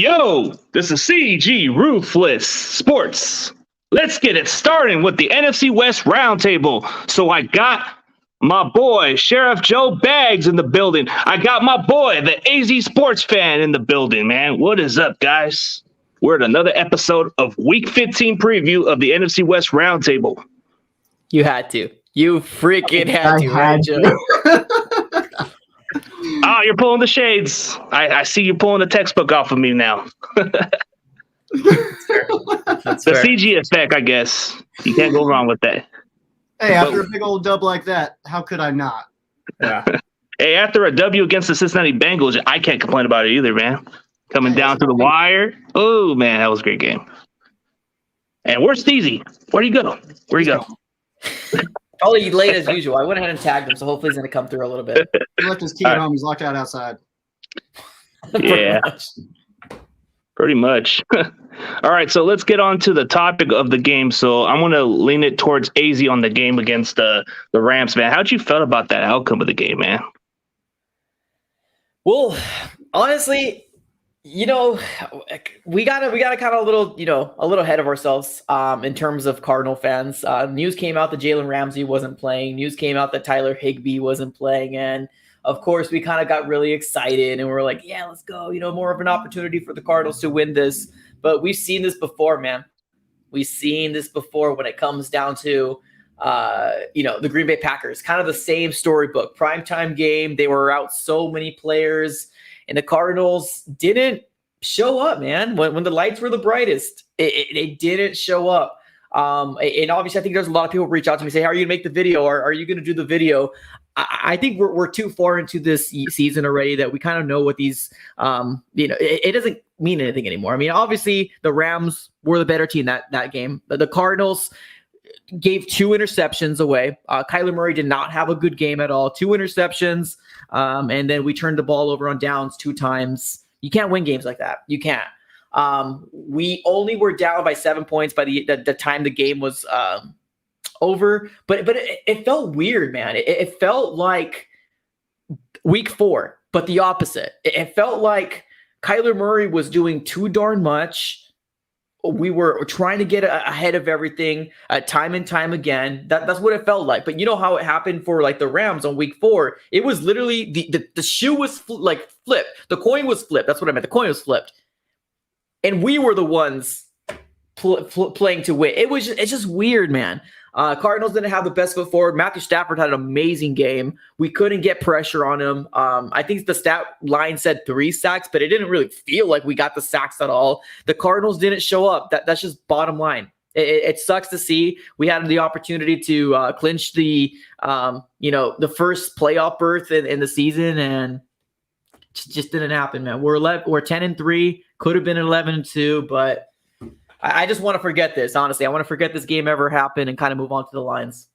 Yo, this is CG Ruthless Sports. Let's get it started with the NFC West Roundtable. So I got my boy, Sheriff Joe Baggs in the building. I got my boy, the AZ Sports fan in the building, man. What is up, guys? We're at another episode of Week 15 preview of the NFC West Roundtable. You had to. You freaking had to, right, Joe? Oh, you're pulling the shades. I see you pulling the textbook off of me now. That's The fair. CG effect, I guess. You can't go wrong with that. Hey, after a big old dub like that, how could I not? Yeah. Hey, after a W against the Cincinnati Bengals, I can't complain about it either, man. Coming down to the wire. Oh, man, that was a great game. And where's Steezy? Where'd he go? Where'd he go? Probably late as usual. I went ahead and tagged him, so hopefully he's going to come through a little bit. He left his key at home. He's locked out outside. Yeah, pretty much. All right, so let's get on to the topic of the game. So I'm going to lean it towards AZ on the game against the Rams, man. How'd you feel about that outcome of the game, man? Well, honestly, we gotta kind of a little ahead of ourselves in terms of Cardinal fans. News came out that Jalen Ramsey wasn't playing. News came out that Tyler Higbee wasn't playing, and of course we kind of got really excited and we're like, yeah, let's go. More of an opportunity for the Cardinals to win this. But we've seen this before, man. We've seen this before when it comes down to the Green Bay Packers. Kind of the same storybook. Primetime game. They were out so many players. And the Cardinals didn't show up, man. When the lights were the brightest, they didn't show up. And obviously, I think there's a lot of people reach out to me and say, how are you going to make the video? Or are you going to do the video? I think we're too far into this season already that we kind of know what these, it doesn't mean anything anymore. I mean, obviously, the Rams were the better team that game. The Cardinals gave 2 interceptions away. Kyler Murray did not have a good game at all. 2 interceptions. And then we turned the ball over on downs 2 times. You can't win games like that. You can't. We only were down by 7 points by the time the game was over. But it felt weird, man. It felt like week 4, but the opposite. It felt like Kyler Murray was doing too darn much. We were trying to get ahead of everything time and time again. That's what it felt like. But you know how it happened for like the Rams on week 4? It was literally the shoe was flipped. The coin was flipped. That's what I meant. The coin was flipped. And we were the ones playing to win. It's just weird, man. Cardinals didn't have the best foot forward. Matthew Stafford had an amazing game. We couldn't get pressure on him. I think the stat line said 3 sacks, but it didn't really feel like we got the sacks at all. The Cardinals didn't show up. That's just bottom line. It sucks to see. We had the opportunity to clinch the first playoff berth in the season, and it just didn't happen, man. We're 10-3, could have been 11-2, but I just want to forget this, honestly. I want to forget this game ever happened and kind of move on to the Lions.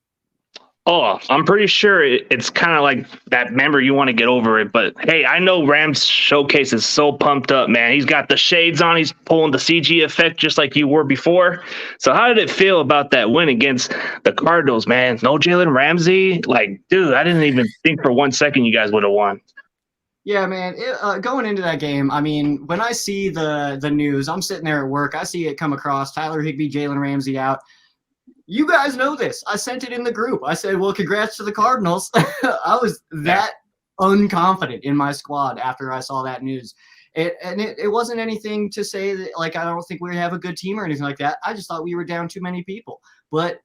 Oh, I'm pretty sure it's kind of like that memory. You want to get over it. But, hey, I know Rams Showcase is so pumped up, man. He's got the shades on. He's pulling the CG effect just like you were before. So how did it feel about that win against the Cardinals, man? No Jalen Ramsey? Like, dude, I didn't even think for 1 second you guys would have won. Yeah, man. Going into that game, I mean, when I see the news, I'm sitting there at work. I see it come across, Tyler Higbee, Jalen Ramsey out. You guys know this. I sent it in the group. I said, well, congrats to the Cardinals. I was that unconfident in my squad after I saw that news. It wasn't anything to say that, like, I don't think we have a good team or anything like that. I just thought we were down too many people. But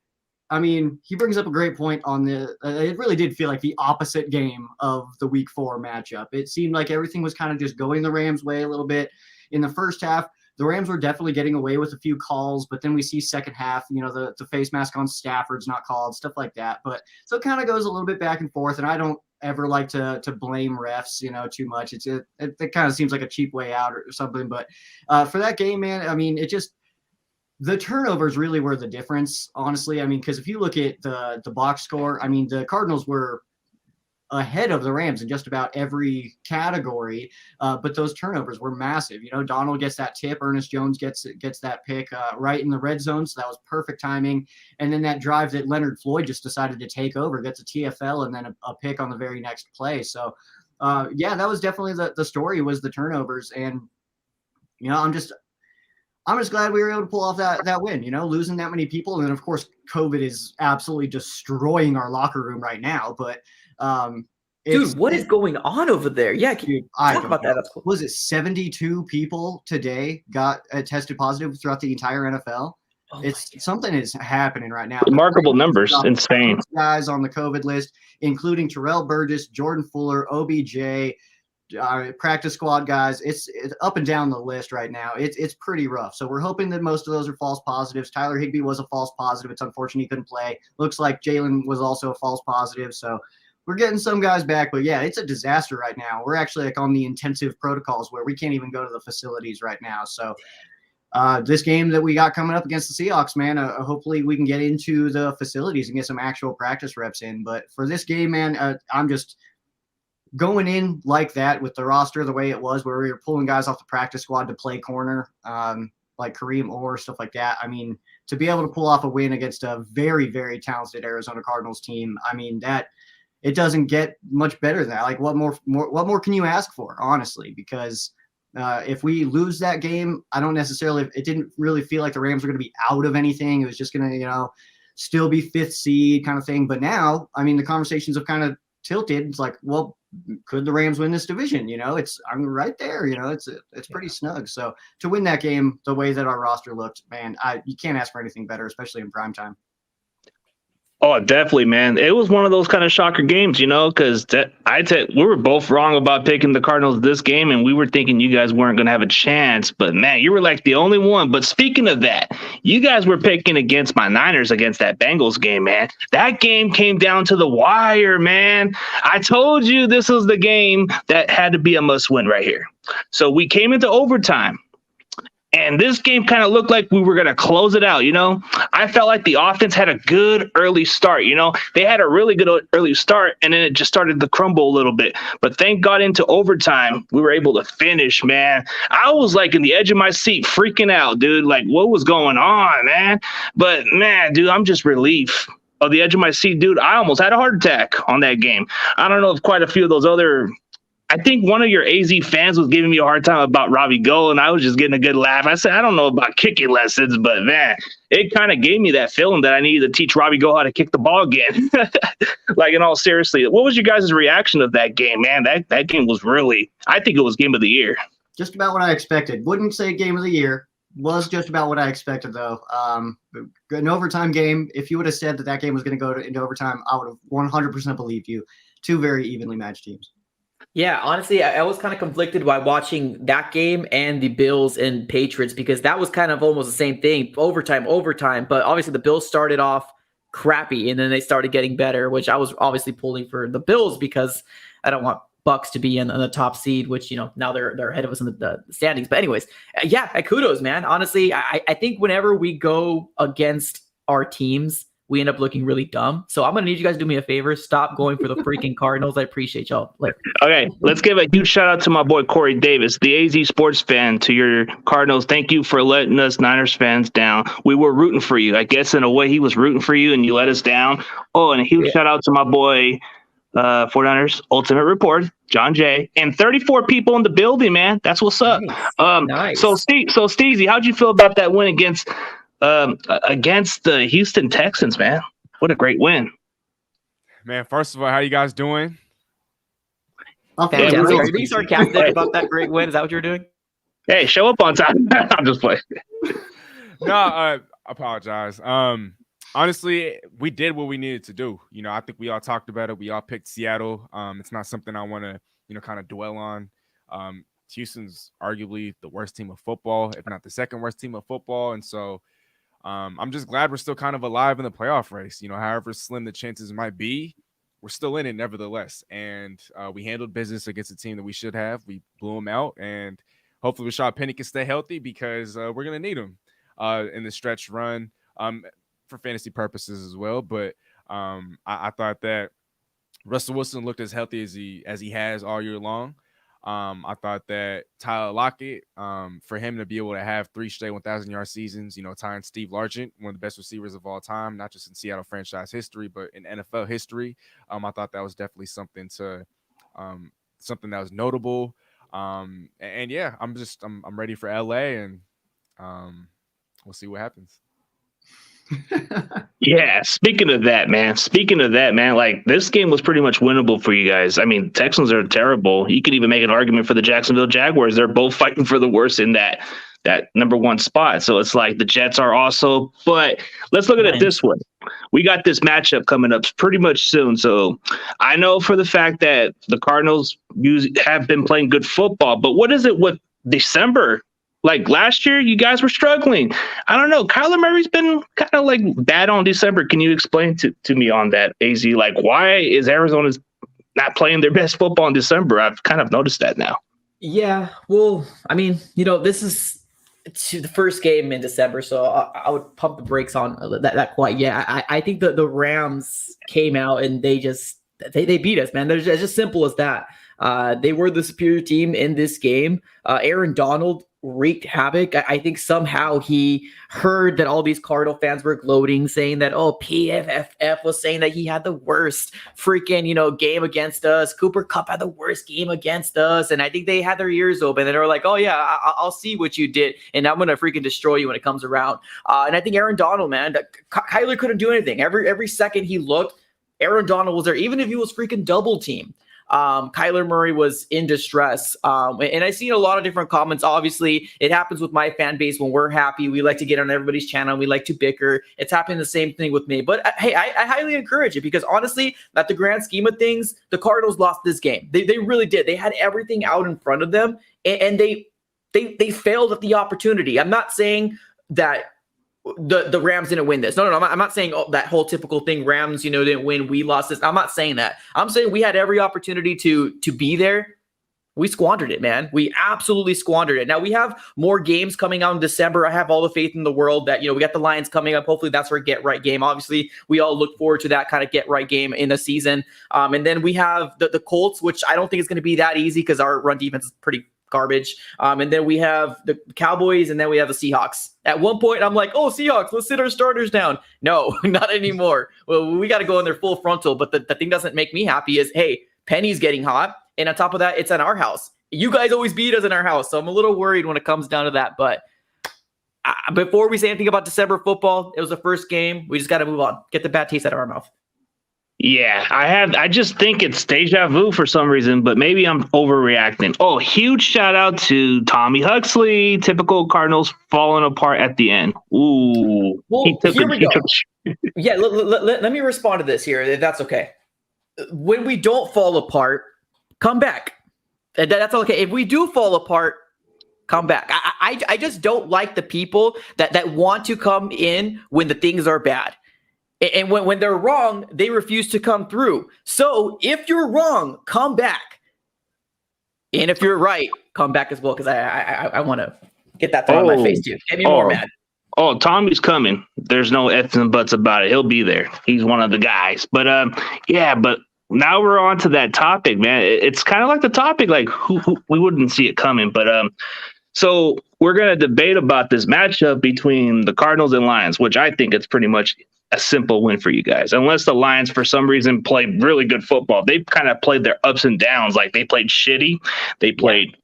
I mean, he brings up a great point on it really did feel like the opposite game of the week 4 matchup. It seemed like everything was kind of just going the Rams' way a little bit. In the first half, the Rams were definitely getting away with a few calls, but then we see second half, the face mask on Stafford's not called, stuff like that. But so it kind of goes a little bit back and forth, and I don't ever like to blame refs, too much. It kind of seems like a cheap way out or something. But for that game, man, I mean, the turnovers really were the difference, honestly. I mean, because if you look at the box score, I mean, the Cardinals were ahead of the Rams in just about every category, but those turnovers were massive. Donald gets that tip, Ernest Jones gets that pick right in the red zone, so that was perfect timing. And then that drive that Leonard Floyd just decided to take over, gets a TFL and then a pick on the very next play. So, that was definitely the story, was the turnovers. And I'm just glad we were able to pull off that win. Losing that many people, and then of course COVID is absolutely destroying our locker room right now. But dude, what is going on over there? Yeah, talk about that. That's cool. Was it 72 people today got tested positive throughout the entire NFL? Something is happening right now. Remarkable numbers, insane. Guys on the COVID list, including Terrell Burgess, Jordan Fuller, OBJ, practice squad guys. It's up and down the list right now. It's pretty rough. So we're hoping that most of those are false positives. Tyler Higbee was a false positive. It's unfortunate he couldn't play. Looks like Jalen was also a false positive. So we're getting some guys back, but yeah, it's a disaster right now. We're actually like on the intensive protocols where we can't even go to the facilities right now. So this game that we got coming up against the Seahawks, man, hopefully we can get into the facilities and get some actual practice reps in. But for this game, man, I'm just going in like that with the roster the way it was, where we were pulling guys off the practice squad to play corner, like Kareem Orr, stuff like that. I mean, to be able to pull off a win against a very, very talented Arizona Cardinals team, I mean, that it doesn't get much better than that. Like, what more can you ask for, honestly? Because if we lose that game, it didn't really feel like the Rams were going to be out of anything. It was just going to, still be fifth seed kind of thing. But now, I mean, the conversations have kind of tilted. It's like, well, could the Rams win this division? I'm right there. It's pretty snug. So to win that game the way that our roster looked, man, you can't ask for anything better, especially in primetime. Oh, definitely, man. It was one of those kind of shocker games, because we were both wrong about picking the Cardinals this game, and we were thinking you guys weren't going to have a chance. But, man, you were like the only one. But speaking of that, you guys were picking against my Niners against that Bengals game, man. That game came down to the wire, man. I told you this was the game that had to be a must-win right here. So we came into overtime. And this game kind of looked like we were going to close it out, I felt like the offense had a good early start, They had a really good early start, and then it just started to crumble a little bit. But thank God into overtime, we were able to finish, man. I was like in the edge of my seat freaking out, dude. Like, what was going on, man? But, man, dude, I'm just relief. On the edge of my seat, dude, I almost had a heart attack on that game. I don't know if quite a few of those I think one of your AZ fans was giving me a hard time about Robbie Gold, and I was just getting a good laugh. I said, I don't know about kicking lessons, but, man, it kind of gave me that feeling that I needed to teach Robbie Gold how to kick the ball again. Like, in all seriously, what was your guys' reaction of that game, man? That game was I think it was game of the year. Just about what I expected. Wouldn't say game of the year. Was just about what I expected, though. An overtime game, if you would have said that game was going to go into overtime, I would have 100% believed you. Two very evenly matched teams. Yeah, honestly, I was kind of conflicted by watching that game and the Bills and Patriots, because that was kind of almost the same thing, overtime. But obviously the Bills started off crappy and then they started getting better, which I was obviously pulling for the Bills because I don't want Bucks to be in the top seed, which, now they're ahead of us in the standings. But anyways, yeah, kudos, man. Honestly, I think whenever we go against our teams, we end up looking really dumb. So I'm going to need you guys to do me a favor. Stop going for the freaking Cardinals. I appreciate y'all. Okay, let's give a huge shout out to my boy Corey Davis, the AZ sports fan, to your Cardinals. Thank you for letting us Niners fans down. We were rooting for you. I guess in a way he was rooting for you and you let us down. Oh, and a huge shout out to my boy 49ers Ultimate Report, John Jay, and 34 people in the building, man. That's what's up. Nice. So Steezy, how'd you feel about that win against the Houston Texans, man? What a great win. Man, first of all, how you guys doing? Okay, are you being sarcastic about that great win? Is that what you're doing? Hey, show up on time. I'm just playing. No, I apologize. Honestly, we did what we needed to do. I think we all talked about it. We all picked Seattle. It's not something I want to, kind of dwell on. Houston's arguably the worst team of football, if not the second worst team of football. And so I'm just glad we're still kind of alive in the playoff race. However slim the chances might be, we're still in it nevertheless. And we handled business against a team that we should have. We blew them out. And hopefully Rashad Penny can stay healthy because we're going to need him in the stretch run for fantasy purposes as well. But I thought that Russell Wilson looked as healthy as he has all year long. I thought that Tyler Lockett, for him to be able to have 3 straight 1,000-yard seasons, tying Steve Largent, one of the best receivers of all time, not just in Seattle franchise history, but in NFL history. I thought that was definitely something that was notable. And yeah, I'm ready for LA, and we'll see what happens. Yeah, speaking of that, man, like this game was pretty much winnable for you guys. I mean, Texans are terrible. You can even make an argument for the Jacksonville Jaguars. They're both fighting for the worst in that number one spot. So it's like the Jets are also, but let's look at it this way. We got this matchup coming up pretty much soon. So I know for the fact that the Cardinals have been playing good football, but what is it with December? Like last year, you guys were struggling. I don't know. Kyler Murray's been kind of like bad on December. Can you explain to me on that, AZ? Like, why is Arizona not playing their best football in December? I've kind of noticed that now. Yeah, well, I mean, this is the first game in December, so I would pump the brakes on that quite yet. I think that the Rams came out and they beat us, man. It's just simple as that. They were the superior team in this game. Aaron Donald wreaked havoc. I think somehow he heard that all these Cardinal fans were gloating, saying that, PFF was saying that he had the worst freaking, game against us. Cooper Kupp had the worst game against us. And I think they had their ears open and they were like, oh yeah, I'll see what you did. And I'm going to freaking destroy you when it comes around. And I think Aaron Donald, man, Kyler couldn't do anything. Every second he looked, Aaron Donald was there, even if he was freaking double teamed. Kyler Murray was in distress. And I've seen a lot of different comments. Obviously, it happens with my fan base when we're happy. We like to get on everybody's channel. We like to bicker. It's happening the same thing with me. But hey, I highly encourage it because honestly, at the grand scheme of things, the Cardinals lost this game. They really did. They had everything out in front of them, and they failed at the opportunity. I'm not saying that the Rams didn't win this. No, I'm not saying that whole typical thing. Rams, didn't win. We lost this. I'm not saying that. I'm saying we had every opportunity to be there. We squandered it, man. We absolutely squandered it. Now we have more games coming out in December. I have all the faith in the world that, we got the Lions coming up. Hopefully that's our get right game. Obviously we all look forward to that kind of get right game in the season. And then we have the Colts, which I don't think is going to be that easy because our run defense is pretty garbage. And then we have the Cowboys, and then we have the Seahawks. At one point, I'm like, Seahawks, let's sit our starters down. No, not anymore. Well, we got to go in there full frontal. But the thing doesn't make me happy is, hey, Penny's getting hot. And on top of that, it's at our house. You guys always beat us in our house. So I'm a little worried when it comes down to that. But before we say anything about December football, it was the first game. We just got to move on. Get the bad taste out of our mouth. Yeah, I just think it's deja vu for some reason, but maybe I'm overreacting. Oh, huge shout out to Tommy Huxley, typical Cardinals falling apart at the end. Ooh. Well, here we go. Yeah, let me respond to this here, if that's okay. When we don't fall apart, come back. That's okay. If we do fall apart, come back. I just don't like the people that want to come in when the things are bad. And when they're wrong, they refuse to come through. So if you're wrong, come back. And if you're right, come back as well, because I want to get that thrown in my face too. Get me more mad. Oh, Tommy's coming. There's no ifs and buts about it. He'll be there. He's one of the guys. But but now we're on to that topic, man. It's kind of like the topic, like who we wouldn't see it coming. But so we're gonna debate about this matchup between the Cardinals and Lions, which I think it's pretty much a simple win for you guys. Unless the Lions, for some reason, play really good football. They've kind of played their ups and downs. Like they played shitty. They played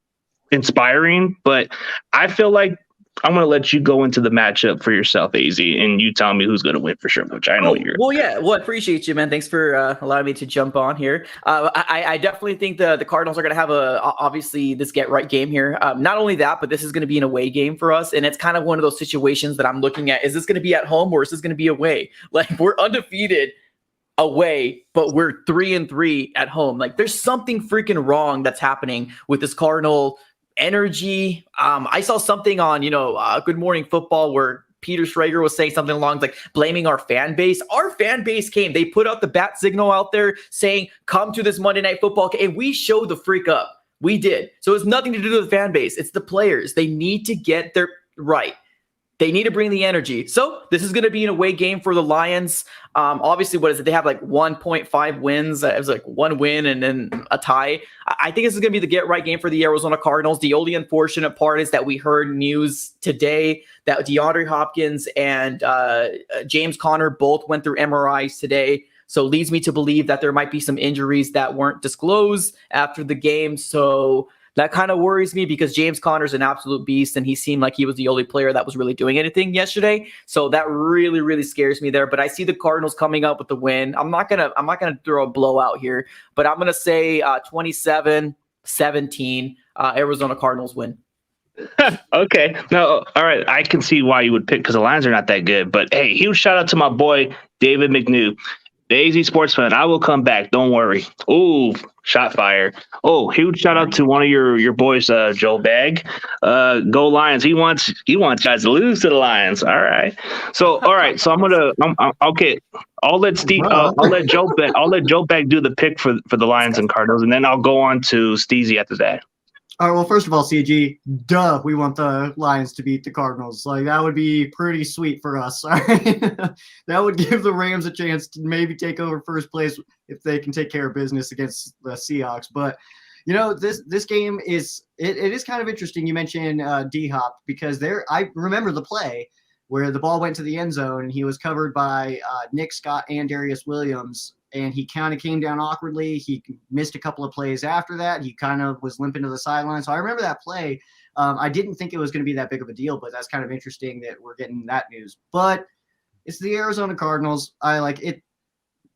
inspiring. But I feel like I'm going to let you go into the matchup for yourself, AZ, and you tell me who's going to win for sure, which I know you're. Well, yeah. Well, I appreciate you, man. Thanks for allowing me to jump on here. I definitely think the Cardinals are going to have obviously this get right game here. Not only that, but this is going to be an away game for us. And it's kind of one of those situations that I'm looking at. Is this going to be at home or is this going to be away? Like we're undefeated away, but we're 3-3 at home. Like there's something freaking wrong that's happening with this Cardinal energy. I saw something on, Good Morning Football where Peter Schrager was saying something along like blaming our fan base. Our fan base came. They put out the bat signal out there saying, come to this Monday Night Football. And we showed the freak up. We did. So it's nothing to do with the fan base. It's the players. They need to get their right. They need to bring the energy. So this is going to be an away game for the Lions. Obviously, what is it? They have like 1.5 wins. It was like one win and then a tie. I think this is going to be the get right game for the Arizona Cardinals. The only unfortunate part is that we heard news today that DeAndre Hopkins and James Conner both went through MRIs today. So leads me to believe that there might be some injuries that weren't disclosed after the game. So That kind of worries me because James Conner's an absolute beast, and he seemed like he was the only player that was really doing anything yesterday. So that really, really scares me there. But I see the Cardinals coming up with the win. I'm not gonna throw a blowout here, but I'm gonna say 27-17 Arizona Cardinals win. Okay. No, all right. I can see why you would pick because the Lions are not that good. But hey, huge shout out to my boy David McNew, the AZ Sports fan. I will come back. Don't worry. Ooh, shot fire. Oh, huge shout out to one of your boys, Joe Bag. Go Lions. He wants guys to lose to the Lions. All right. So all right. So I'm okay. I'll let Joe Bag do the pick for the Lions and Cardinals, and then I'll go on to Steezy after that. All right, well, first of all, CG, we want the Lions to beat the Cardinals. Like, that would be pretty sweet for us. All right? That would give the Rams a chance to maybe take over first place if they can take care of business against the Seahawks. But, this game is it is kind of interesting. You mentioned D-Hop because I remember the play where the ball went to the end zone and he was covered by Nick Scott and Darius Williams. And he kind of came down awkwardly. He missed a couple of plays after that. He kind of was limping to the sideline. So I remember that play. I didn't think it was going to be that big of a deal, but that's kind of interesting that we're getting that news. But it's the Arizona Cardinals. I like it.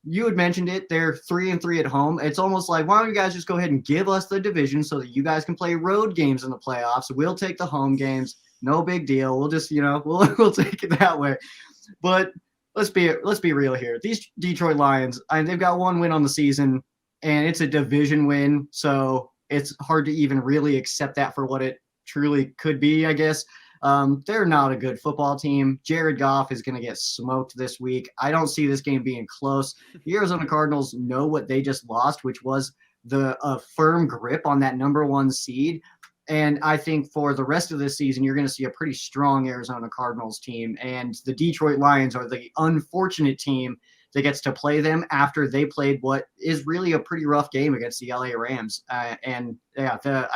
You had mentioned it. They're 3-3 at home. It's almost like, why don't you guys just go ahead and give us the division so that you guys can play road games in the playoffs? We'll take the home games. No big deal. We'll just, we'll take it that way. But let's be real here. These Detroit Lions, they've got one win on the season, and it's a division win, so it's hard to even really accept that for what it truly could be, I guess. They're not a good football team. Jared Goff is going to get smoked this week. I don't see this game being close. The Arizona Cardinals know what they just lost, which was a firm grip on that number one seed. And I think for the rest of this season, you're going to see a pretty strong Arizona Cardinals team. And the Detroit Lions are the unfortunate team that gets to play them after they played what is really a pretty rough game against the LA Rams. I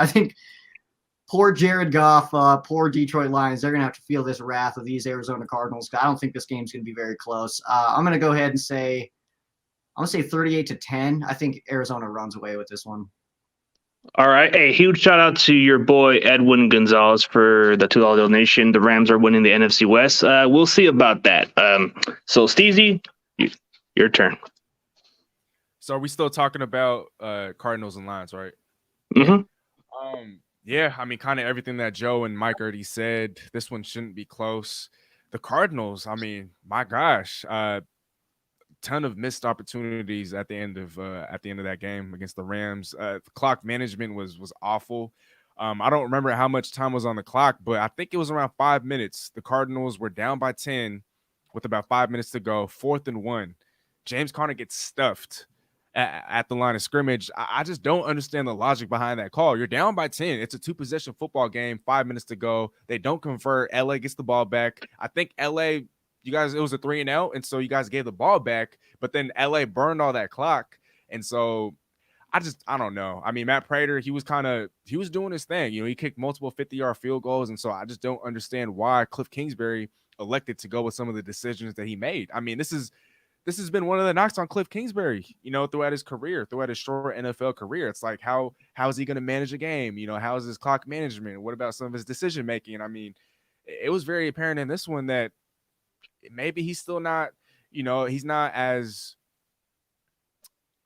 think poor Jared Goff, poor Detroit Lions, they're going to have to feel this wrath of these Arizona Cardinals. I don't think this game's going to be very close. I'm going to go ahead and say 38-10. I think Arizona runs away with this one. All right. Hey, huge shout out to your boy Edwin Gonzalez for the $2 donation. The Rams are winning the NFC West. We'll see about that. So, Steezy, your turn. So, are we still talking about Cardinals and Lions, right? Mm-hmm. Yeah, I mean, kind of everything that Joe and Mike already said. This one shouldn't be close. The Cardinals, I mean, my gosh, ton of missed opportunities at the end of that game against the Rams. The clock management was awful. I don't remember how much time was on the clock, but I think it was around 5 minutes. The Cardinals were down by 10 with about 5 minutes to go, 4th and 1. James Conner gets stuffed at the line of scrimmage. I just don't understand the logic behind that call. You're down by 10. It's a 2-possession football game, 5 minutes to go. They don't convert. LA gets the ball back. I think LA, you guys, it was a 3-and-out, and so you guys gave the ball back, but then LA burned all that clock. And so I don't know. I mean, Matt Prater, he was doing his thing. He kicked multiple 50-yard field goals, and so I just don't understand why Cliff Kingsbury elected to go with some of the decisions that he made. I mean, this has been one of the knocks on Cliff Kingsbury, throughout his career, throughout his short NFL career. It's like, how is he going to manage a game? How is his clock management? What about some of his decision making? I mean, it was very apparent in this one that maybe he's still not, he's not as,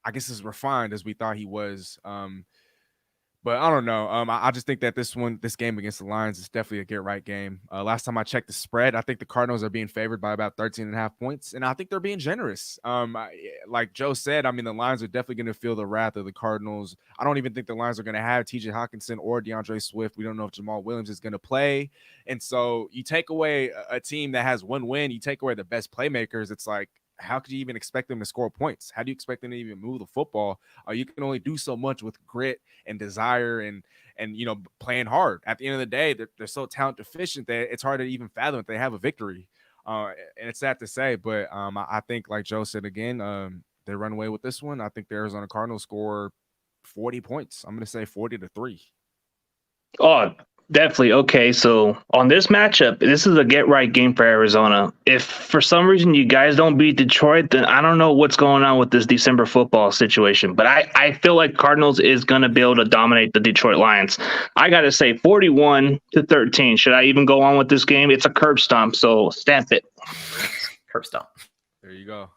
I guess, as refined as we thought he was. But I don't know. I just think that this game against the Lions is definitely a get-right game. Last time I checked the spread, I think the Cardinals are being favored by about 13.5 points, and I think they're being generous. Like Joe said, I mean, the Lions are definitely going to feel the wrath of the Cardinals. I don't even think the Lions are going to have TJ Hawkinson or DeAndre Swift. We don't know if Jamal Williams is going to play. And so you take away a team that has one win, you take away the best playmakers, it's like, how could you even expect them to score points? How do you expect them to even move the football? You can only do so much with grit and desire and playing hard. At the end of the day, they're so talent deficient that it's hard to even fathom if they have a victory. And it's sad to say, but I think, like Joe said again, they run away with this one. I think the Arizona Cardinals score 40 points. I'm going to say 40-3. Oh, Definitely. Okay, so on this matchup, this is a get-right game for Arizona. If for some reason you guys don't beat Detroit, then I don't know what's going on with this December football situation. But I feel like Cardinals is going to be able to dominate the Detroit Lions. I got to say 41-13. Should I even go on with this game? It's a curb stomp, so stamp it. Curb stomp. There you go.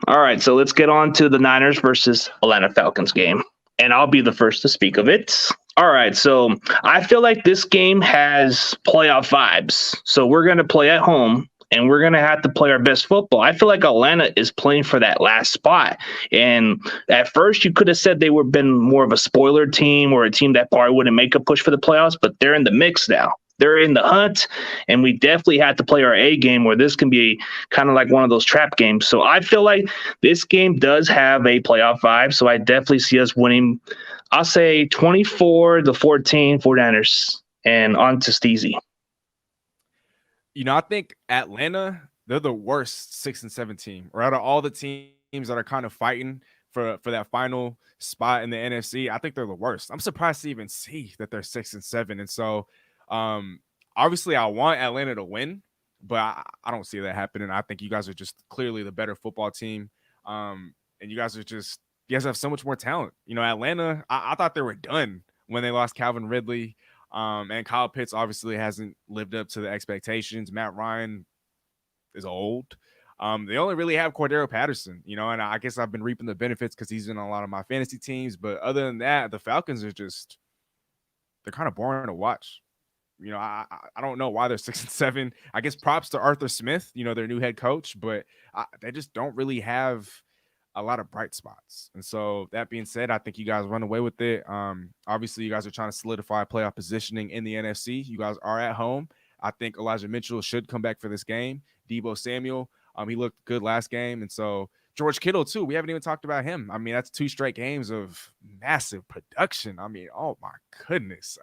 All right, so let's get on to the Niners versus Atlanta Falcons game. And I'll be the first to speak of it. All right, so I feel like this game has playoff vibes. So we're going to play at home, and we're going to have to play our best football. I feel like Atlanta is playing for that last spot. And at first, you could have said they would been more of a spoiler team or a team that probably wouldn't make a push for the playoffs, but they're in the mix now. They're in the hunt, and we definitely had to play our A game where this can be kind of like one of those trap games. So I feel like this game does have a playoff vibe, so I definitely see us winning. I'll say 24-14 49ers, and on to Steezy. I think Atlanta, they're the worst 6 and 7 team. Or out of all the teams that are kind of fighting for that final spot in the NFC, I think they're the worst. I'm surprised to even see that they're 6 and 7. And so obviously I want Atlanta to win, but I don't see that happening. I think you guys are just clearly the better football team. And you guys have so much more talent. Atlanta, I thought they were done when they lost Calvin Ridley. And Kyle Pitts obviously hasn't lived up to the expectations. Matt Ryan is old. They only really have Cordero Patterson, and I guess I've been reaping the benefits because he's in a lot of my fantasy teams. But other than that, the Falcons are they're kind of boring to watch. I don't know why they're 6 and 7. I guess props to Arthur Smith, their new head coach, but they just don't really have a lot of bright spots. And so that being said, I think you guys run away with it. Obviously, you guys are trying to solidify playoff positioning in the NFC. You guys are at home. I think Elijah Mitchell should come back for this game. Deebo Samuel, he looked good last game. And so George Kittle, too. We haven't even talked about him. I mean, that's 2 straight games of massive production. I mean, oh, my goodness.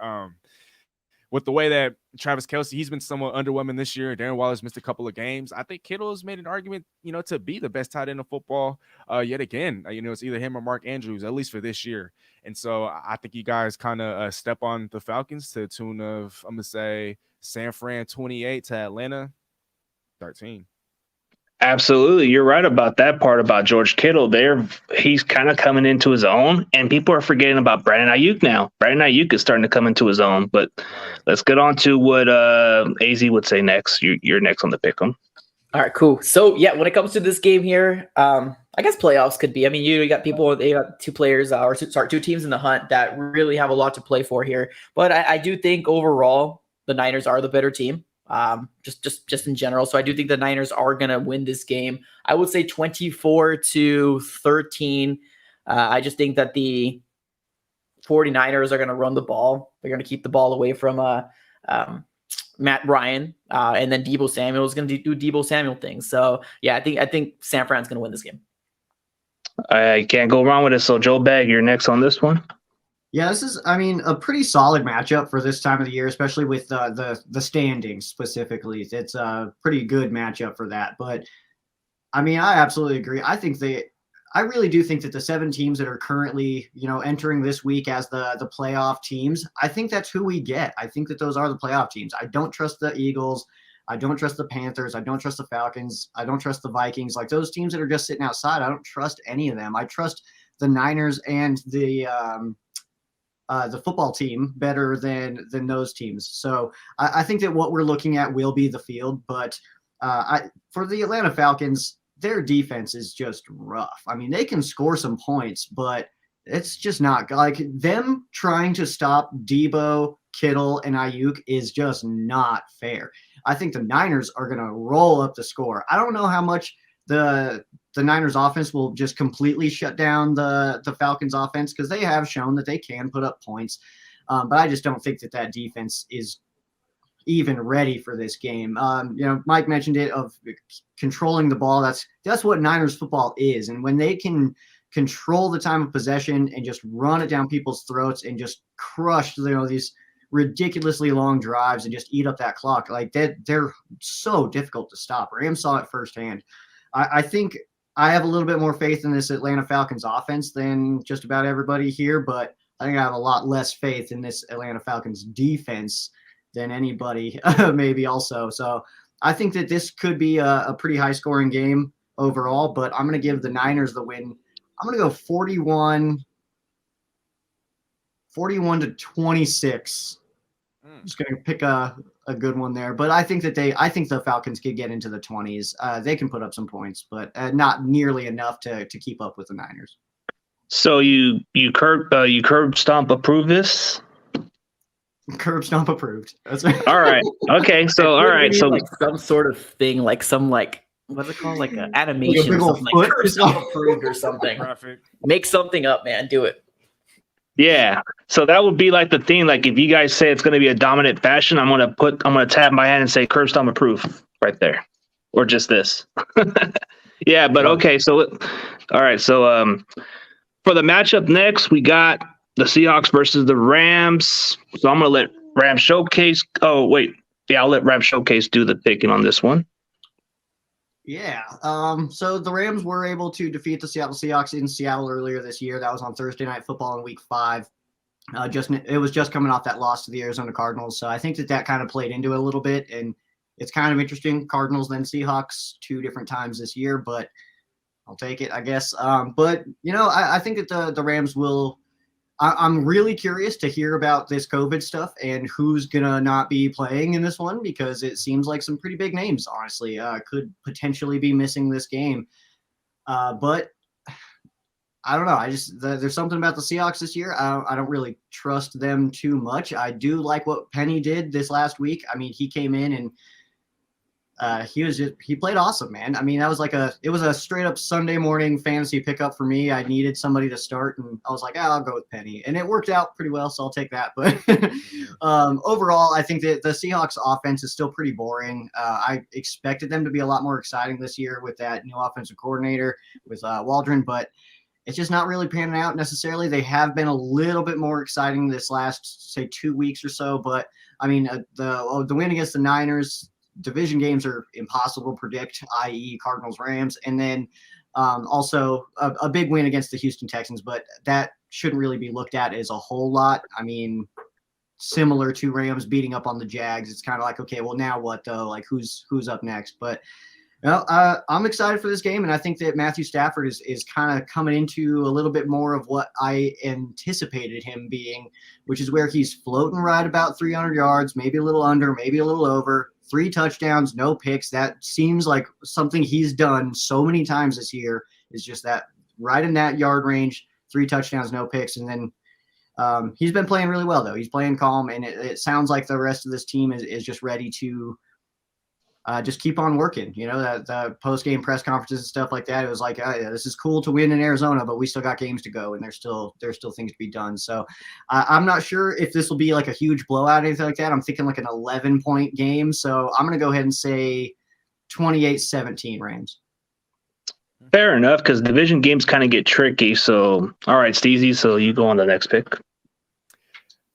With the way that Travis Kelce, he's been somewhat underwhelming this year. Darren Waller's missed a couple of games. I think Kittle has made an argument, to be the best tight end of football yet again. It's either him or Mark Andrews, at least for this year. And so I think you guys kind of step on the Falcons to the tune of, I'm going to say, San Fran 28 to Atlanta 13. Absolutely. You're right about that part about George Kittle. He's kind of coming into his own, and people are forgetting about Brandon Ayuk now. Brandon Ayuk is starting to come into his own, but let's get on to what AZ would say next. You're next on the pick'em. All right, cool. So yeah, when it comes to this game here, I guess playoffs could be. I mean, you got they got 2 players, 2 teams in the hunt that really have a lot to play for here. But I do think overall the Niners are the better team. Just in general. So I do think the Niners are going to win this game. I would say 24-13. I just think that the 49ers are going to run the ball. They're going to keep the ball away from Matt Ryan. And then Deebo Samuel is going to do Deebo Samuel things. So yeah, I think San Fran's going to win this game. I can't go wrong with it. So Joe Bag, you're next on this one. Yeah, this is, a pretty solid matchup for this time of the year, especially with the standings specifically. It's a pretty good matchup for that. But, I absolutely agree. I really do think that the 7 teams that are currently, entering this week as the playoff teams, I think that's who we get. I think that those are the playoff teams. I don't trust the Eagles. I don't trust the Panthers. I don't trust the Falcons. I don't trust the Vikings. Like those teams that are just sitting outside, I don't trust any of them. I trust the Niners and the football team better than those teams. So I think that what we're looking at will be the field, but for the Atlanta Falcons, their defense is just rough. They can score some points, but it's just not like them trying to stop Deebo, Kittle, and Ayuk is just not fair. I think the Niners are going to roll up the score. I don't know how much the Niners offense will just completely shut down the Falcons offense because they have shown that they can put up points. But I just don't think that defense is even ready for this game. Mike mentioned it of controlling the ball. That's what Niners football is. And when they can control the time of possession and just run it down people's throats and just crush, these ridiculously long drives and just eat up that clock, like they're so difficult to stop. Rams saw it firsthand. I think I have a little bit more faith in this Atlanta Falcons offense than just about everybody here, but I think I have a lot less faith in this Atlanta Falcons defense than anybody, maybe also. So I think that this could be a pretty high scoring game overall, but I'm going to give the Niners the win. I'm going to go 41 to 26. Just going to pick a good one there, but I think the Falcons could get into the 20s. They can put up some points, but not nearly enough to keep up with the Niners. So you curb stomp approve this? Curb stomp approved. That's right. All right. Okay. So all right. So like some sort of thing, like some what's it called, like an animation big or old something, foot like curb stomp approved or something. Graphic. Make something up, man. Do it. yeah. So that would be like the thing. Like if you guys say it's going to be a dominant fashion, I'm gonna tap my hand and say curb stomp approve right there, or just this. Yeah. But okay. So all right. So for the matchup next, we got the Seahawks versus the Rams. So I'm gonna let Rams Showcase. Oh wait. Yeah, I'll let Rams Showcase do the picking on this one. Yeah. So the Rams were able to defeat the Seattle Seahawks in Seattle earlier this year. That was on Thursday Night Football in Week 5. It was just coming off that loss to the Arizona Cardinals. So I think that kind of played into it a little bit, and it's kind of interesting. Cardinals then Seahawks 2 different times this year, but I'll take it, I guess. But I think that the Rams will. I'm really curious to hear about this COVID stuff and who's gonna not be playing in this one, because it seems like some pretty big names, honestly, could potentially be missing this game. But I don't know. There's something about the Seahawks this year. I don't really trust them too much. I do like what Penny did this last week. I mean, he came in and he played awesome, man. I mean, it was a straight up Sunday morning fantasy pickup for me. I needed somebody to start, and I was like, I'll go with Penny, and it worked out pretty well, so I'll take that. But overall, I think that the Seahawks offense is still pretty boring. I expected them to be a lot more exciting this year with that new offensive coordinator with Waldron, but it's just not really panning out necessarily. They have been a little bit more exciting this last, say, 2 weeks or so. But I mean, the win against the Niners. Division games are impossible to predict, i.e. Cardinals, Rams, and then also a big win against the Houston Texans, but that shouldn't really be looked at as a whole lot. I mean, similar to Rams beating up on the Jags, it's kind of like, okay, well, now what though? Like who's up next? But I'm excited for this game, and I think that Matthew Stafford is kind of coming into a little bit more of what I anticipated him being, which is where he's floating right about 300 yards, maybe a little under, maybe a little over. 3 touchdowns, no picks. That seems like something he's done so many times this year, is just that right in that yard range, 3 touchdowns, no picks. And then he's been playing really well, though. He's playing calm, and it sounds like the rest of this team is just ready to just keep on working. The post-game press conferences and stuff like that, it was like, oh, yeah, this is cool to win in Arizona, but we still got games to go, and there's still things to be done. So I'm not sure if this will be like a huge blowout or anything like that. I'm thinking like an 11-point game. So I'm going to go ahead and say 28-17 Rams. Fair enough, because division games kind of get tricky. So, all right, Steezy, so you go on the next pick.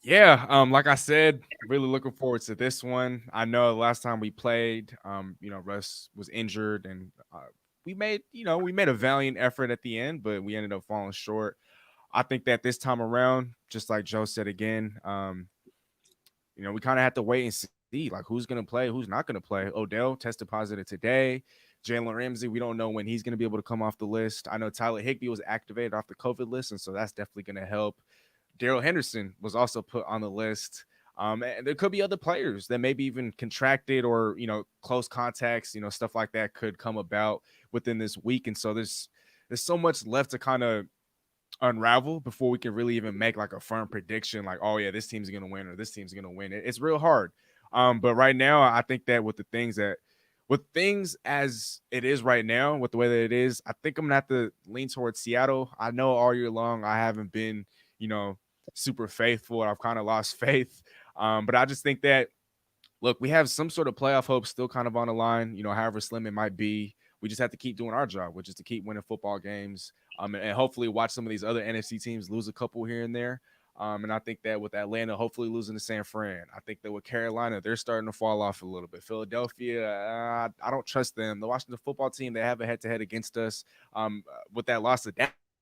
Yeah, like I said, really looking forward to this one. I know the last time we played, Russ was injured, and we made a valiant effort at the end, but we ended up falling short. I think that this time around, just like Joe said again, we kind of have to wait and see, like, who's going to play, who's not going to play. Odell tested positive today. Jalen Ramsey, we don't know when he's going to be able to come off the list. I know Tyler Higbee was activated off the COVID list, and so that's definitely going to help. Daryl Henderson was also put on the list. And there could be other players that maybe even contracted or, close contacts, stuff like that could come about within this week. And so there's so much left to kind of unravel before we can really even make like a firm prediction, like, oh yeah, this team's going to win or this team's going to win. It's real hard. But right now, I think that with things as it is right now, with the way that it is, I think I'm going to have to lean towards Seattle. I know all year long I haven't been, super faithful. I've kind of lost faith. But I just think that, look, we have some sort of playoff hope still kind of on the line, however slim it might be. We just have to keep doing our job, which is to keep winning football games, and hopefully watch some of these other NFC teams lose a couple here and there. And I think that with Atlanta hopefully losing to San Fran, I think that with Carolina, they're starting to fall off a little bit. Philadelphia, I don't trust them. The Washington football team, they have a head-to-head against us. With that loss to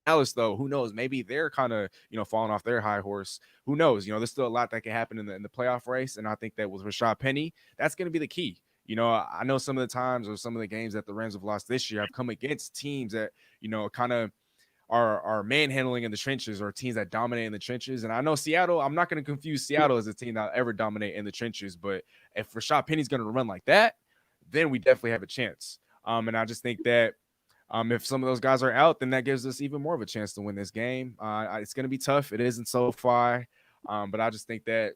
Dallas, though, who knows? Maybe they're kind of, falling off their high horse. Who knows? There's still a lot that can happen in the playoff race. And I think that with Rashad Penny, that's going to be the key. I know some of the times or some of the games that the Rams have lost this year have come against teams that, kind of are manhandling in the trenches or teams that dominate in the trenches. And I know Seattle, I'm not going to confuse Seattle as a team that will ever dominate in the trenches. But if Rashad Penny's going to run like that, then we definitely have a chance. And I just think that if some of those guys are out, then that gives us even more of a chance to win this game. It's going to be tough. It isn't so far. But I just think that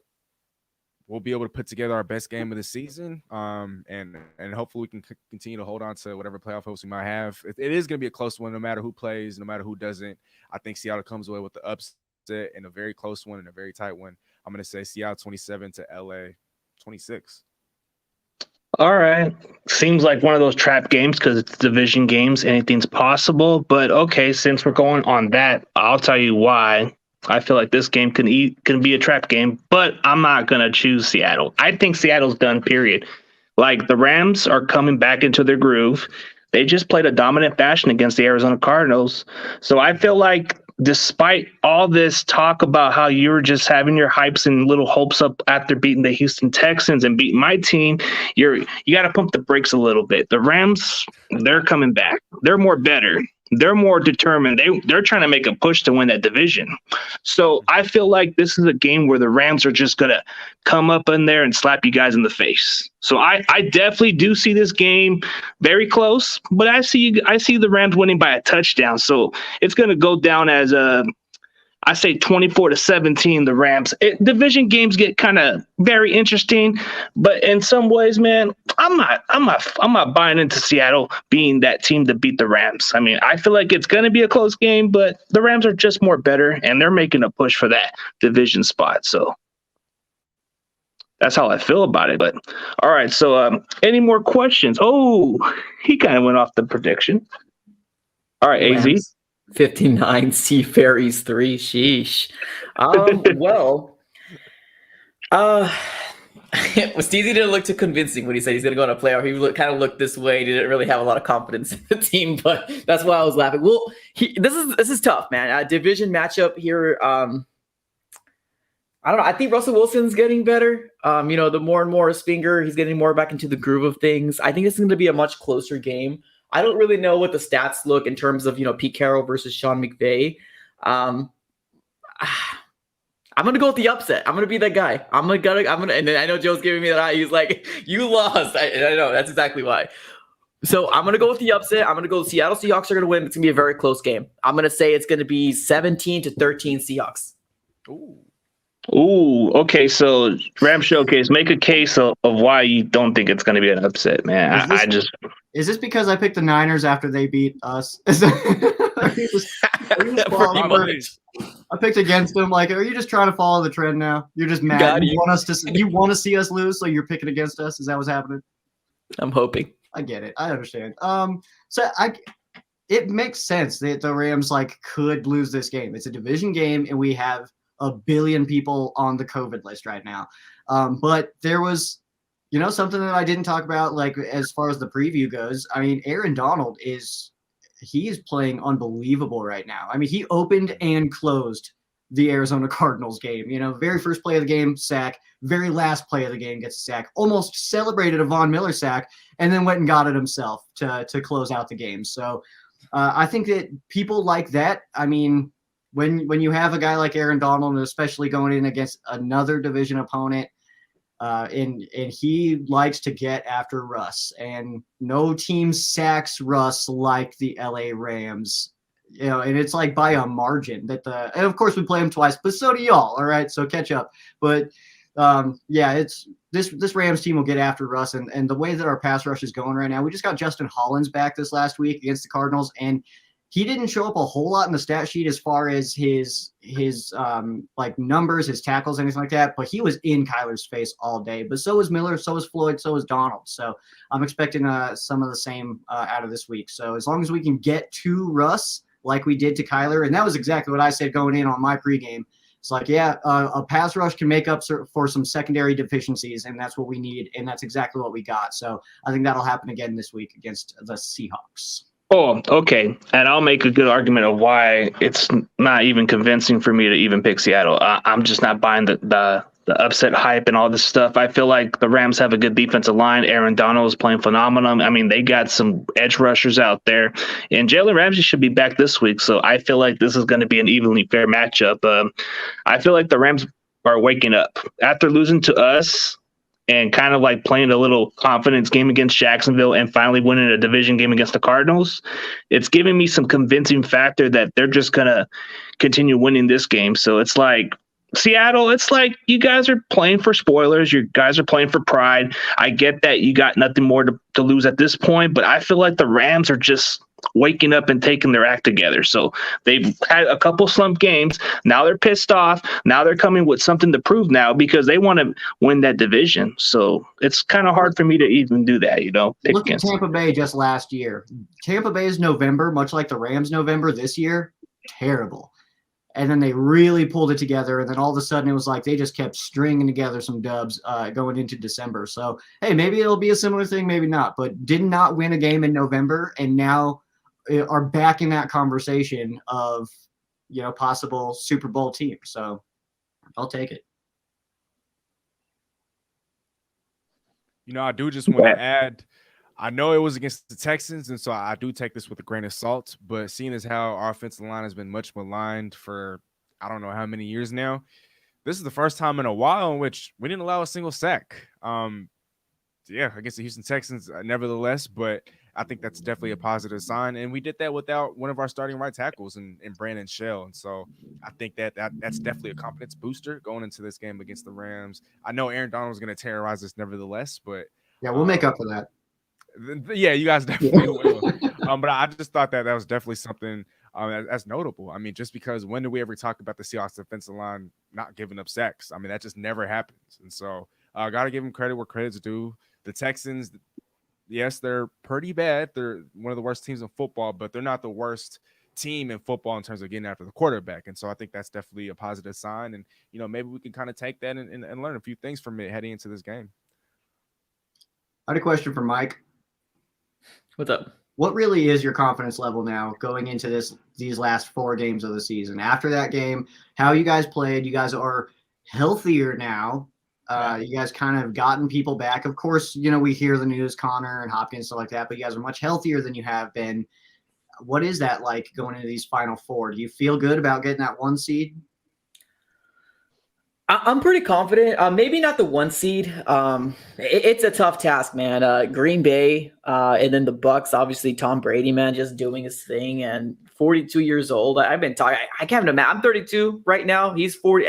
we'll be able to put together our best game of the season. And hopefully we can continue to hold on to whatever playoff hopes we might have. It is going to be a close one, no matter who plays, no matter who doesn't. I think Seattle comes away with the upset and a very close one and a very tight one. I'm going to say Seattle 27 to LA 26. All right. Seems like one of those trap games because it's division games. Anything's possible. But okay, since we're going on that, I'll tell you why I feel like this game can be a trap game. But I'm not going to choose Seattle. I think Seattle's done, period. Like, the Rams are coming back into their groove. They just played a dominant fashion against the Arizona Cardinals. So I feel like despite all this talk about how you were just having your hypes and little hopes up after beating the Houston Texans and beating my team, you got to pump the brakes a little bit. The Rams, they're coming back. They're more better. They're more determined. They're trying to make a push to win that division. So I feel like this is a game where the Rams are just going to come up in there and slap you guys in the face. So I definitely do see this game very close, but I see the Rams winning by a touchdown. So it's going to go down as I say 24-17, the Rams. Division games get kind of very interesting, but in some ways, man, I'm not buying into Seattle being that team to beat the Rams. I mean, I feel like it's going to be a close game, but the Rams are just more better, and they're making a push for that division spot. So that's how I feel about it. But all right, so any more questions? Oh, he kind of went off the prediction. All right, Rams. AZ. 59, Seafarers 3. Sheesh. Steezy didn't look too convincing when he said he's going to go on a playoff. He kind of looked this way. He didn't really have a lot of confidence in the team, but that's why I was laughing. Well, this is tough, man. A division matchup here. I don't know. I think Russell Wilson's getting better. The more and more Spinger, he's getting more back into the groove of things. I think it's going to be a much closer game. I don't really know what the stats look in terms of, Pete Carroll versus Sean McVay. I'm going to go with the upset. I'm going to be that guy. And then I know Joe's giving me that eye. He's like, you lost. I know. That's exactly why. So I'm going to go with the upset. I'm going to go Seattle Seahawks are going to win. It's going to be a very close game. I'm going to say it's going to be 17-13 Seahawks. Ooh, okay. So Rams Showcase, make a case of why you don't think it's going to be an upset, man. Is this because I picked the Niners after they beat us? I picked against them. Like, are you just trying to follow the trend now? You're just mad. You want to see us lose, so you're picking against us. Is that what's happening? I'm hoping. I get it. I understand. It makes sense that the Rams could lose this game. It's a division game, and we have a billion people on the COVID list right now. But there was, something that I didn't talk about, as far as the preview goes. I mean, Aaron Donald is playing unbelievable right now. I mean, he opened and closed the Arizona Cardinals game. Very first play of the game, sack. Very last play of the game, gets a sack. Almost celebrated a Von Miller sack, and then went and got it himself to close out the game. So I think that people like that. I mean, when you have a guy like Aaron Donald, and especially going in against another division opponent, and he likes to get after Russ, and no team sacks Russ like the LA Rams, and it's by a margin and of course we play him twice, but so do y'all. All right, so catch up. But it's this Rams team will get after Russ, and the way that our pass rush is going right now, we just got Justin Hollins back this last week against the Cardinals, and he didn't show up a whole lot in the stat sheet as far as his numbers, his tackles, anything like that. But he was in Kyler's face all day. But so was Miller, so was Floyd, so was Donald. So I'm expecting some of the same out of this week. So as long as we can get to Russ like we did to Kyler, and that was exactly what I said going in on my pregame. It's a pass rush can make up for some secondary deficiencies, and that's what we need, and that's exactly what we got. So I think that'll happen again this week against the Seahawks. Oh, okay. And I'll make a good argument of why it's not even convincing for me to even pick Seattle. I'm just not buying the upset hype and all this stuff. I feel like the Rams have a good defensive line. Aaron Donald is playing phenomenal. I mean, they got some edge rushers out there, and Jalen Ramsey should be back this week. So I feel like this is going to be an evenly fair matchup. I feel like the Rams are waking up after losing to us and kind of like playing a little confidence game against Jacksonville and finally winning a division game against the Cardinals. It's giving me some convincing factor that they're just going to continue winning this game. So it's like Seattle, it's like you guys are playing for spoilers. You guys are playing for pride. I get that you got nothing more to lose at this point, but I feel like the Rams are just waking up and taking their act together. So they've had a couple slump games. Now they're pissed off. Now they're coming with something to prove now because they want to win that division. So it's kind of hard for me to even do that, Look at Tampa Bay just last year. Tampa Bay's November, much like the Rams' November this year, terrible. And then they really pulled it together. And then all of a sudden it was like they just kept stringing together some dubs going into December. So, hey, maybe it'll be a similar thing, maybe not. But did not win a game in November and now are back in that conversation of, possible Super Bowl team. So I'll take it. I do just want to add, I know it was against the Texans, and so I do take this with a grain of salt, but seeing as how our offensive line has been much maligned for I don't know how many years now, this is the first time in a while in which we didn't allow a single sack. Against the Houston Texans, nevertheless, but I think that's definitely a positive sign. And we did that without one of our starting right tackles in Brandon Shell. And so I think that's definitely a confidence booster going into this game against the Rams. I know Aaron Donald is going to terrorize us nevertheless, but yeah, we'll make up for that. Yeah, you guys definitely will. But I just thought that was definitely something that's notable. I mean, just because when do we ever talk about the Seahawks defensive line not giving up sacks? I mean, that just never happens. And so I got to give them credit where credit's due. The Texans, yes, they're pretty bad. They're one of the worst teams in football, but they're not the worst team in football in terms of getting after the quarterback. And so I think that's definitely a positive sign. And, maybe we can kind of take that and learn a few things from it heading into this game. I had a question for Mike. What's up? What really is your confidence level now going into these last 4 games of the season? After that game, how you guys played, you guys are healthier now. You guys kind of gotten people back. Of course, we hear the news, Connor and Hopkins, stuff like that, but you guys are much healthier than you have been. What is that like going into these final 4? Do you feel good about getting that 1 seed? I'm pretty confident. Maybe not the 1 seed. It's a tough task, man. Green Bay and then the Bucks. Obviously, Tom Brady, man, just doing his thing. And 42 years old. I've been talking. I can't imagine. I'm 32 right now. He's 40.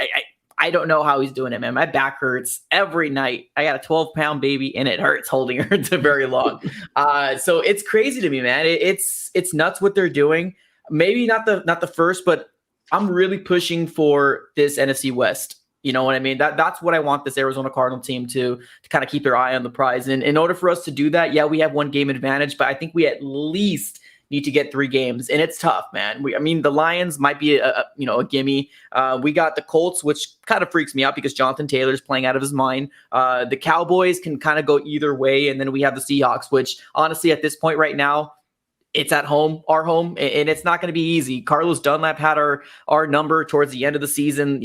I don't know how he's doing it, man. My back hurts every night. I got a 12-pound baby, and it hurts holding her to very long. So it's crazy to me, man. It's nuts what they're doing. Maybe not the first, but I'm really pushing for this NFC West. You know what I mean? That's what I want this Arizona Cardinal team to kind of keep their eye on the prize. And in order for us to do that, yeah, we have 1 game advantage, but I think we at least need to get 3 games, and it's tough, man. The Lions might be a gimme. We got the Colts, which kind of freaks me out because Jonathan Taylor's playing out of his mind. The Cowboys can kind of go either way, and then we have the Seahawks, which honestly at this point right now, it's at home, our home, and it's not going to be easy. Carlos Dunlap had our number towards the end of the season,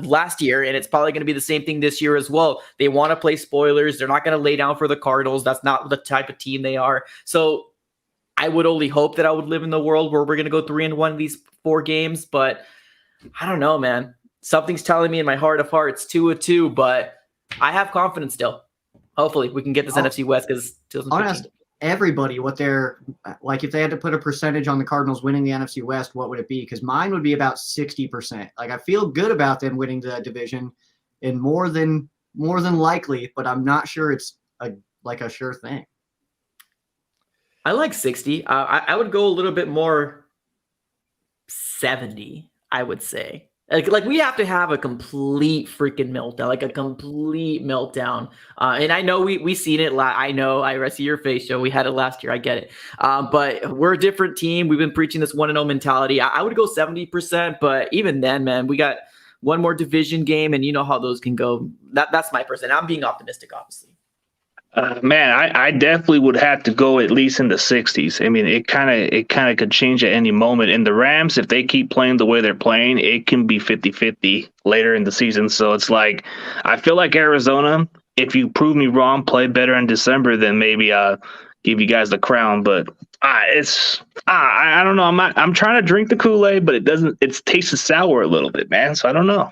last year, and it's probably going to be the same thing this year as well. They want to play spoilers. They're not going to lay down for the Cardinals. That's not the type of team they are. So I would only hope that I would live in the world where we're going to go 3-1 in these 4 games, but I don't know, man. Something's telling me in my heart of hearts 2-2, but I have confidence still. Hopefully we can get this NFC West because everybody what they're like. If they had to put a percentage on the Cardinals winning the NFC West, what would it be? Because mine would be about 60%. Like, I feel good about them winning the division and more than likely, but I'm not sure it's a sure thing. I like 60. I would go a little bit more 70, I would say. Like we have to have a complete freaking meltdown, like a complete meltdown. And I know we seen it. I see your face, Joe. We had it last year. I get it. But we're a different team. We've been preaching this 1-0 mentality. I would go 70%, but even then, man, we got 1 more division game, and you know how those can go. That's my percent. I'm being optimistic, obviously. Man, I definitely would have to go at least in the 60s. I mean, it kind of could change at any moment. And the Rams, if they keep playing the way they're playing, it can be 50-50 later in the season. So it's like, I feel like Arizona, if you prove me wrong, play better in December, then maybe I'll give you guys the crown. But I don't know. I'm trying to drink the Kool-Aid, but it tastes sour a little bit, man. So I don't know.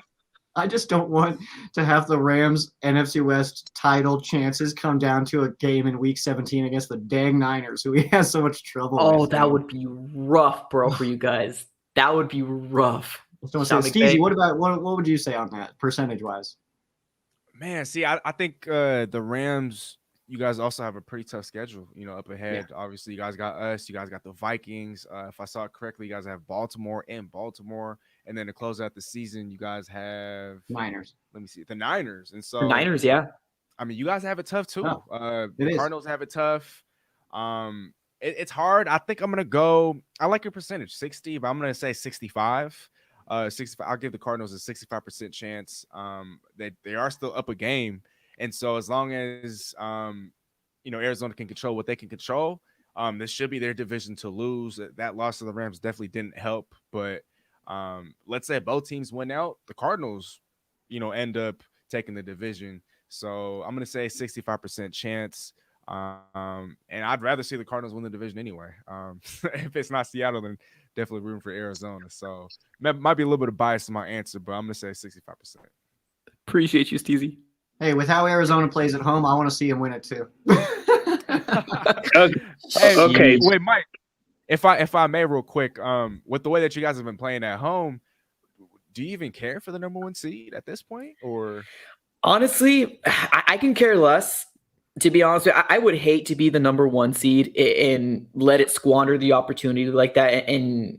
I just don't want to have the Rams NFC West title chances come down to a game in Week 17 against the dang Niners, who we have so much trouble with. Oh, that would be rough, bro, for you guys. That would be rough. So Steezy, what would you say on that, percentage-wise? Man, see, I think the Rams, you guys also have a pretty tough schedule, up ahead. Yeah. Obviously, you guys got us. You guys got the Vikings. If I saw it correctly, you guys have Baltimore. And then to close out the season, you guys have Niners. Let me see. The Niners. And so the Niners, yeah. I mean, you guys have it tough too. Oh, the Cardinals have it tough. It's hard. I think I'm going to go. I like your percentage, 60, but I'm going to say 65. 65. I'll give the Cardinals a 65% chance. They are still up a game. And so as long as, Arizona can control what they can control, this should be their division to lose. That loss to the Rams definitely didn't help. But let's say both teams win out, the Cardinals, end up taking the division. So I'm going to say 65% chance. And I'd rather see the Cardinals win the division anyway. If it's not Seattle, then definitely rooting for Arizona. So might be a little bit of bias in my answer, but I'm going to say 65%. Appreciate you, Steezy. Hey, with how Arizona plays at home, I want to see him win it too. Okay. Wait, Mike, if I may real quick, with the way that you guys have been playing at home, do you even care for the number 1 seed at this point? Or honestly, I can care less. To be honest with you, I would hate to be the number 1 seed and let it squander the opportunity like that and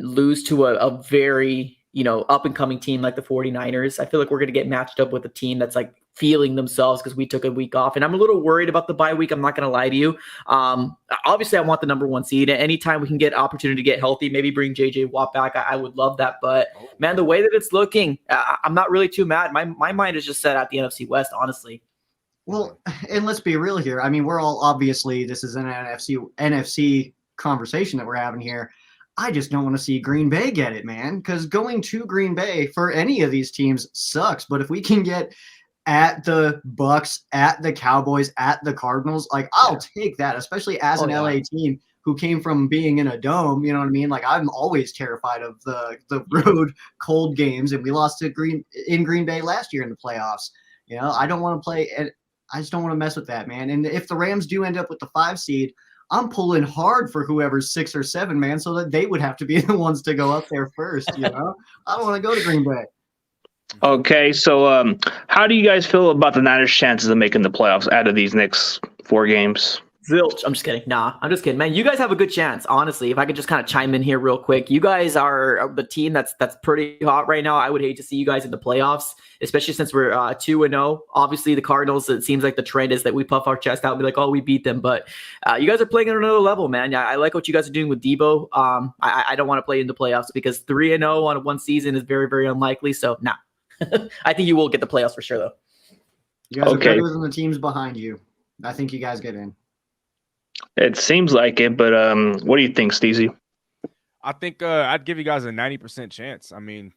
lose to a very, up and coming team like the 49ers. I feel like we're going to get matched up with a team that's like feeling themselves because we took a week off. And I'm a little worried about the bye week. I'm not going to lie to you. Obviously, I want the number 1 seed. Anytime we can get opportunity to get healthy, maybe bring JJ Watt back, I would love that. But, man, the way that it's looking, I'm not really too mad. My mind is just set at the NFC West, honestly. Well, and let's be real here. I mean, we're all obviously, this is an NFC conversation that we're having here. I just don't want to see Green Bay get it, man, because going to Green Bay for any of these teams sucks. But if we can get at the Bucks, at the Cowboys, at the Cardinals, like I'll take that, especially as an LA team who came from being in a dome. You know what I mean? Like I'm always terrified of the road cold games, and we lost to Green Bay last year in the playoffs. I don't want to play. I just don't want to mess with that, man. And if the Rams do end up with the 5 seed, I'm pulling hard for whoever's 6 or 7, man, so that they would have to be the ones to go up there first. I don't want to go to Green Bay. Okay, so how do you guys feel about the Niners' chances of making the playoffs out of these next 4 games? Zilch. I'm just kidding. Nah, I'm just kidding, man. You guys have a good chance, honestly. If I could just kind of chime in here real quick, you guys are the team that's pretty hot right now. I would hate to see you guys in the playoffs, especially since we're 2-0. Obviously, the Cardinals, it seems like the trend is that we puff our chest out and be like, oh, we beat them. But you guys are playing at another level, man. I like what you guys are doing with Debo. I don't want to play in the playoffs because 3-0 on 1 season is very, very unlikely. So, nah. I think you will get the playoffs for sure, though. You guys are better than the teams behind you. I think you guys get in. It seems like it, but what do you think, Steezy? I think I'd give you guys a 90% chance. I mean,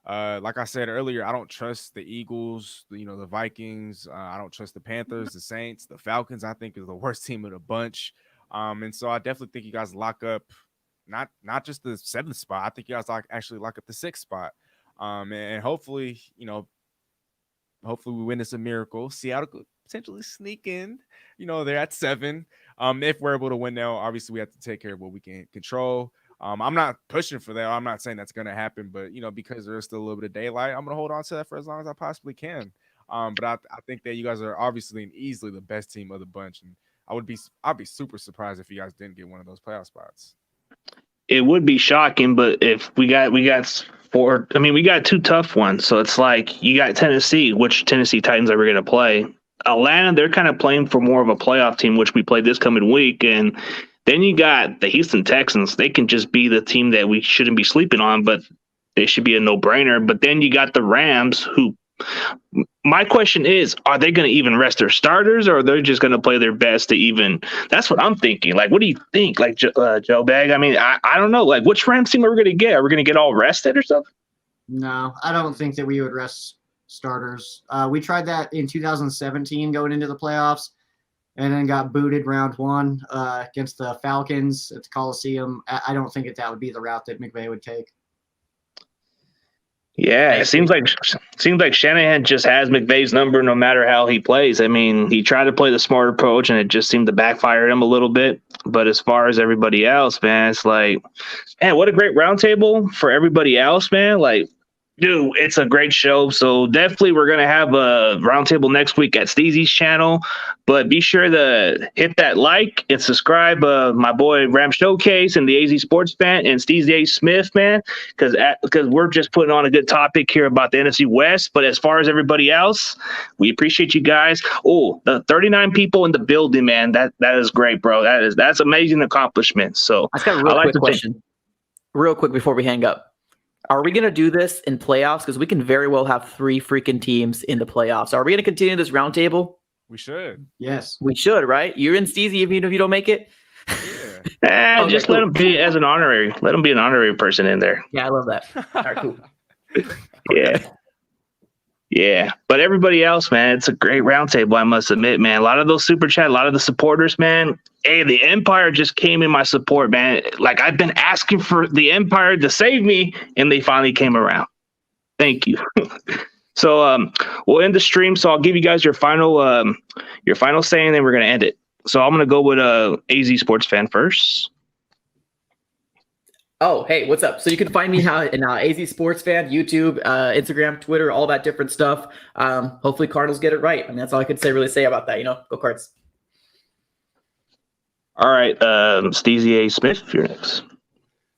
like I said earlier, I don't trust the Eagles, the Vikings. I don't trust the Panthers, the Saints, the Falcons. I think is the worst team of the bunch. And so I definitely think you guys lock up not just the 7th spot. I think you guys actually lock up the 6th spot. And hopefully, hopefully we witness a miracle. Seattle could potentially sneak in. They're at 7. If we're able to win now, obviously we have to take care of what we can control. I'm not pushing for that. I'm not saying that's going to happen, but because there's still a little bit of daylight, I'm going to hold on to that for as long as I possibly can. But I think that you guys are obviously and easily the best team of the bunch, and I'd be super surprised if you guys didn't get one of those playoff spots. It would be shocking, but if we got 4, we got 2 tough ones. So it's like you got Tennessee, which Tennessee Titans are we going to play? Atlanta, they're kind of playing for more of a playoff team, which we play this coming week. And then you got the Houston Texans. They can just be the team that we shouldn't be sleeping on, but they should be a no-brainer. But then you got the Rams, who My question is, are they going to even rest their starters, or are they just going to play their best to even? That's what I'm thinking. Like, what do you think, like Joe Bag? I mean, I don't know. Like, which Rams team are we going to get? Are we going to get all rested or something? No, I don't think that we would rest starters. We tried that in 2017 going into the playoffs, and then got booted round one against the Falcons at the Coliseum. I don't think that would be the route that McVay would take. Yeah, it seems like Shanahan just has McVay's number no matter how he plays. I mean, he tried to play the smart approach, and it just seemed to backfire him a little bit. But as far as everybody else, man, it's like, man, what a great roundtable for everybody else, man. Like, dude, it's a great show. So definitely we're going to have a roundtable next week at Steezy's channel. But be sure to hit that like and subscribe. My boy RamsShowcase and the AZ Sports Fan and Steezy A. Smith, man, because we're just putting on a good topic here about the NFC West. But as far as everybody else, we appreciate you guys. Oh, the 39 people in the building, man. That is great, bro. That's amazing accomplishment. So I got a real quick question. Real quick before we hang up. Are we going to do this in playoffs? Because we can very well have 3 freaking teams in the playoffs. Are we going to continue this roundtable? We should. Yes. We should, right? You're in Steezy even if you don't make it? Yeah. Just let him be as an honorary. Let him be an honorary person in there. Yeah, I love that. All right, cool. Yeah. Yeah. But everybody else, man, it's a great roundtable, I must admit, man. A lot of those super chat, a lot of the supporters, man. Hey, the Empire just came in my support, man. Like, I've been asking for the Empire to save me, and they finally came around. Thank you. So we'll end the stream. So I'll give you guys your final say, and then we're gonna end it. So I'm gonna go with AZ Sports Fan first. Oh, hey, what's up? So you can find me now in AZ Sports Fan, YouTube, Instagram, Twitter, all that different stuff. Hopefully Cardinals get it right. I mean, that's all I could really say about that. Go Cards. All right, Steezy A. Smith, you're next.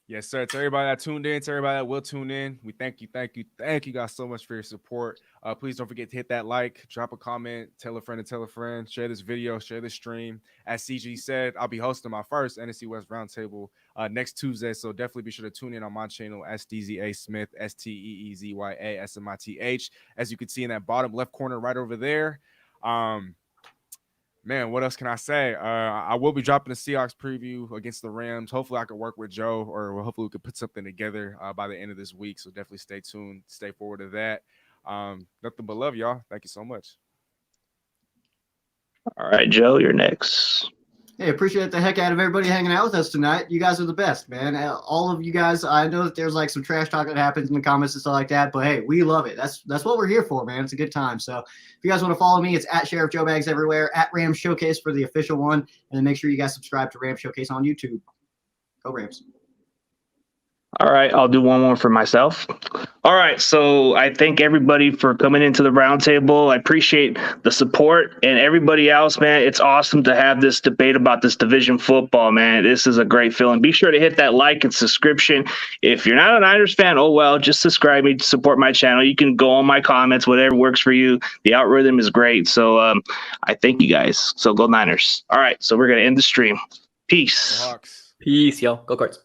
Yes, sir. To everybody that tuned in, to everybody that will tune in, we thank you guys so much for your support. Please don't forget to hit that like, drop a comment, tell a friend, share this video, share this stream. As CG said, I'll be hosting my first NFC West Roundtable next Tuesday, so definitely be sure to tune in on my channel, Steezy A. Smith, SteezyA SMITH. As you can see in that bottom left corner right over there. Man, what else can I say? I will be dropping a Seahawks preview against the Rams. Hopefully I can work with Joe, or hopefully we could put something together by the end of this week. So definitely stay tuned, stay forward to that. Nothing but love, y'all. Thank you so much. All right, Joe, you're next. Hey, appreciate the heck out of everybody hanging out with us tonight. You guys are the best, man. All of you guys, I know that there's like some trash talk that happens in the comments and stuff like that, but hey, we love it. That's what we're here for, man. It's a good time. So if you guys want to follow me, it's at Sheriff Joe Bags everywhere, at Rams Showcase for the official one, and then make sure you guys subscribe to Rams Showcase on YouTube. Go Rams. All right, I'll do one more for myself. All right, so I thank everybody for coming into the roundtable. I appreciate the support, and everybody else, man. It's awesome to have this debate about this division football, man. This is a great feeling. Be sure to hit that like and subscription. If you're not a Niners fan, oh well, just subscribe me to support my channel. You can go on my comments, whatever works for you. The algorithm is great, so I thank you guys. So go Niners. All right, so we're gonna end the stream. Peace. Hawks. Peace, y'all. Go Cards.